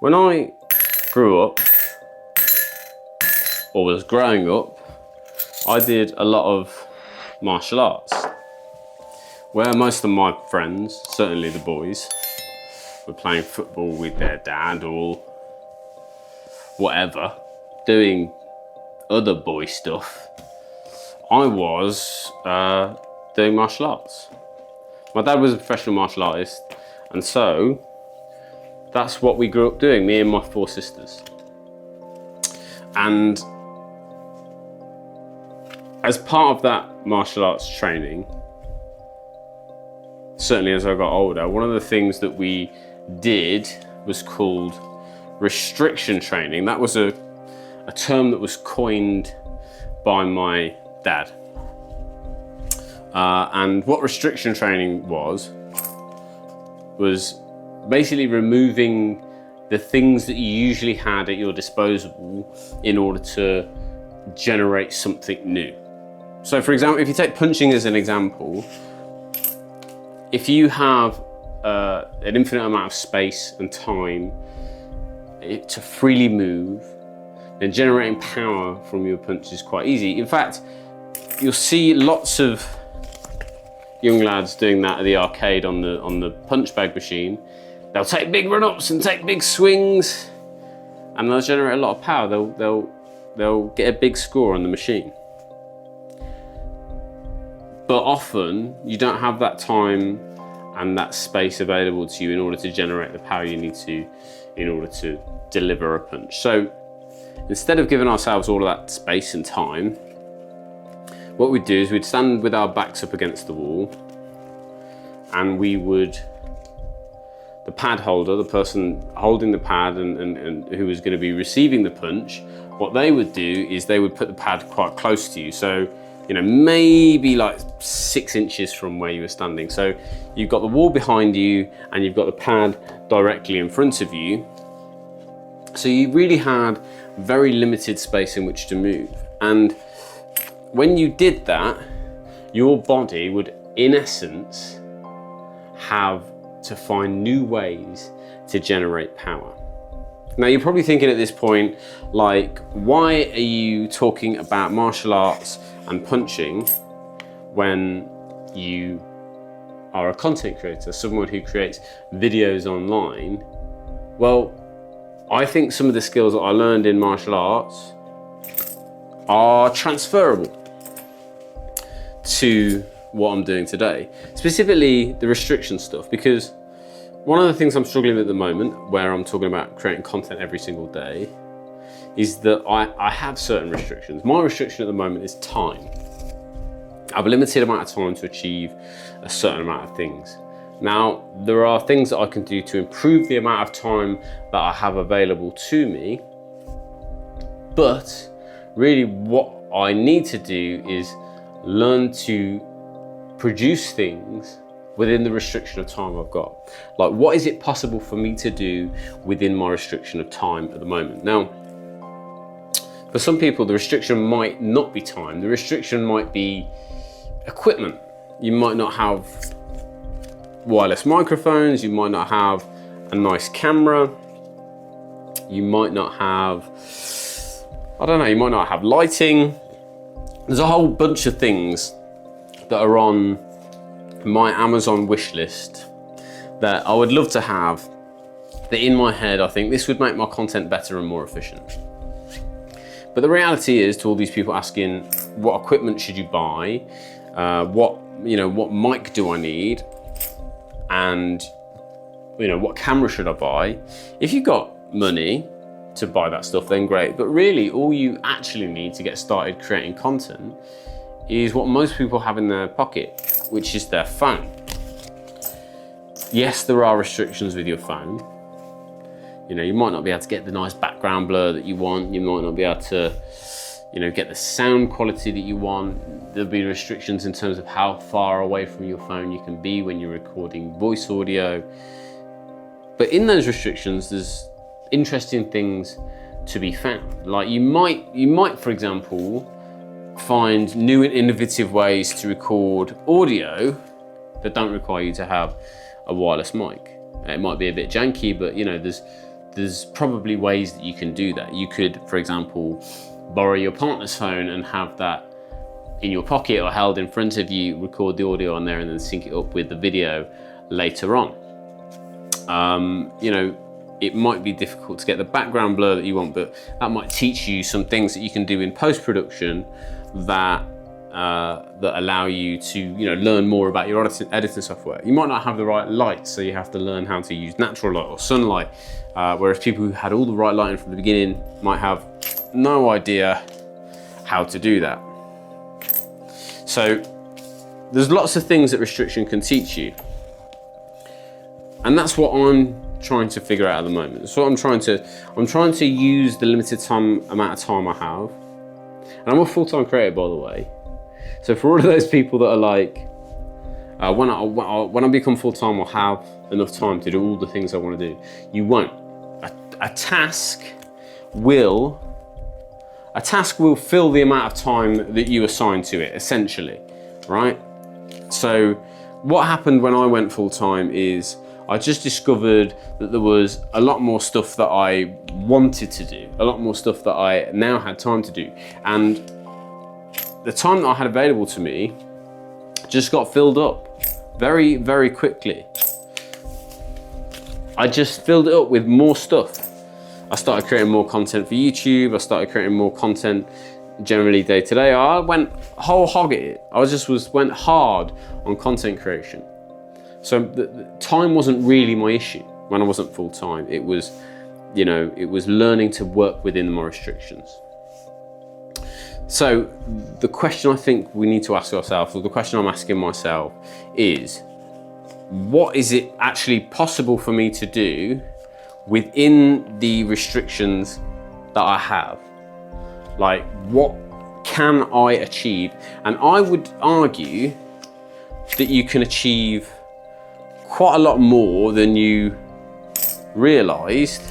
When I grew up, or was growing up, I did a lot of martial arts, where most of my friends, certainly the boys, were playing football with their dad or whatever, doing other boy stuff. I was doing martial arts. My dad was a professional martial artist, and so that's what we grew up doing, me and my 4 sisters. And as part of that martial arts training, certainly as I got older, one of the things that we did was called restriction training. That was a term that was coined by my dad. And what restriction training was basically removing the things that you usually had at your disposal in order to generate something new. So for example, if you take punching as an example, if you have an infinite amount of space and time to freely move, then generating power from your punch is quite easy. In fact, you'll see lots of young lads doing that at the arcade on the punch bag machine. They'll take big run-ups and take big swings, and they'll generate a lot of power. They'll get a big score on the machine. But often you don't have that time and that space available to you in order to generate the power you need to in order to deliver a punch. So instead of giving ourselves all of that space and time, what we'd do is we'd stand with our backs up against the wall, and the pad holder, the person holding the pad and who was going to be receiving the punch, what they would do is they would put the pad quite close to you. So, maybe like 6 inches from where you were standing. So you've got the wall behind you and you've got the pad directly in front of you. So you really had very limited space in which to move. And when you did that, your body would, in essence, have to find new ways to generate power. Now you're probably thinking at this point, like, why are you talking about martial arts and punching when you are a content creator, someone who creates videos online? Well, I think some of the skills that I learned in martial arts are transferable to what I'm doing today, specifically the restriction stuff, because one of the things I'm struggling with at the moment, where I'm talking about creating content every single day, is that I have certain restrictions. My restriction at the moment is time. I have a limited amount of time to achieve a certain amount of things. Now, there are things that I can do to improve the amount of time that I have available to me, but really what I need to do is learn to produce things within the restriction of time I've got. Like, what is it possible for me to do within my restriction of time at the moment? Now, for some people, the restriction might not be time. The restriction might be equipment. You might not have wireless microphones. You might not have a nice camera. You might not have, you might not have lighting. There's a whole bunch of things that are on my Amazon wish list that I would love to have, that in my head I think this would make my content better and more efficient. But the reality is, to all these people asking, what equipment should you buy? What mic do I need? And what camera should I buy? If you've got money to buy that stuff, then great. But really, all you actually need to get started creating content is what most people have in their pocket, which is their phone. Yes, there are restrictions with your phone. You might not be able to get the nice background blur that you want. You might not be able to, get the sound quality that you want. There'll be restrictions in terms of how far away from your phone you can be when you're recording voice audio. But in those restrictions, there's interesting things to be found. Like you might, for example, find new and innovative ways to record audio that don't require you to have a wireless mic. It might be a bit janky, but there's probably ways that you can do that. You could, for example, borrow your partner's phone and have that in your pocket or held in front of you, record the audio on there and then sync it up with the video later on. You know, it might be difficult to get the background blur that you want, but that might teach you some things that you can do in post-production that that allow you to, you know, learn more about your editing software. You might not have the right light, so you have to learn how to use natural light or sunlight, whereas people who had all the right lighting from the beginning might have no idea how to do that. So there's lots of things that restriction can teach you, and that's what I'm trying to figure out at the moment. So I'm trying to use the limited amount of time I have, and I'm a full-time creator, by the way. So for all of those people that are like, when I become full-time, I'll have enough time to do all the things I want to do. You won't. A task will fill the amount of time that you assign to it, essentially, right? So what happened when I went full-time is I just discovered that there was a lot more stuff that I wanted to do, a lot more stuff that I now had time to do. And the time that I had available to me just got filled up very, very quickly. I just filled it up with more stuff. I started creating more content for YouTube. I started creating more content generally day to day. I went whole hog at it. I went hard on content creation. So the time wasn't really my issue when I wasn't full time. It was, you know, it was learning to work within my restrictions. So the question I think we need to ask ourselves, or the question I'm asking myself, is what is it actually possible for me to do within the restrictions that I have? Like, what can I achieve? And I would argue that you can achieve quite a lot more than you realized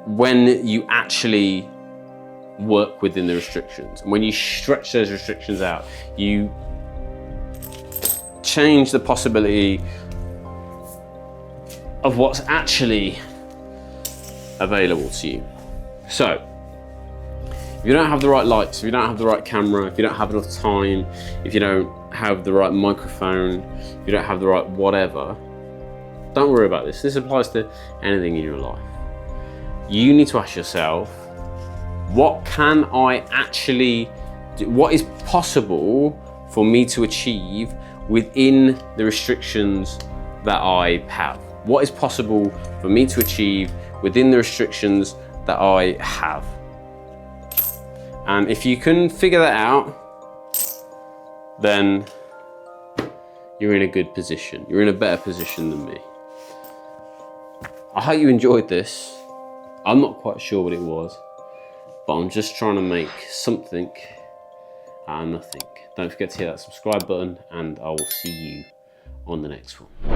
when you actually work within the restrictions. And when you stretch those restrictions out, you change the possibility of what's actually available to you. So if you don't have the right lights, if you don't have the right camera, if you don't have enough time, if you don't have the right microphone, if you don't have the right whatever, don't worry about this. This applies to anything in your life. You need to ask yourself, what can I actually do? What is possible for me to achieve within the restrictions that I have? What is possible for me to achieve within the restrictions that I have? And if you can figure that out, then you're in a good position. You're in a better position than me. I hope you enjoyed this. I'm not quite sure what it was, but I'm just trying to make something out of nothing. Don't forget to hit that subscribe button, and I will see you on the next one.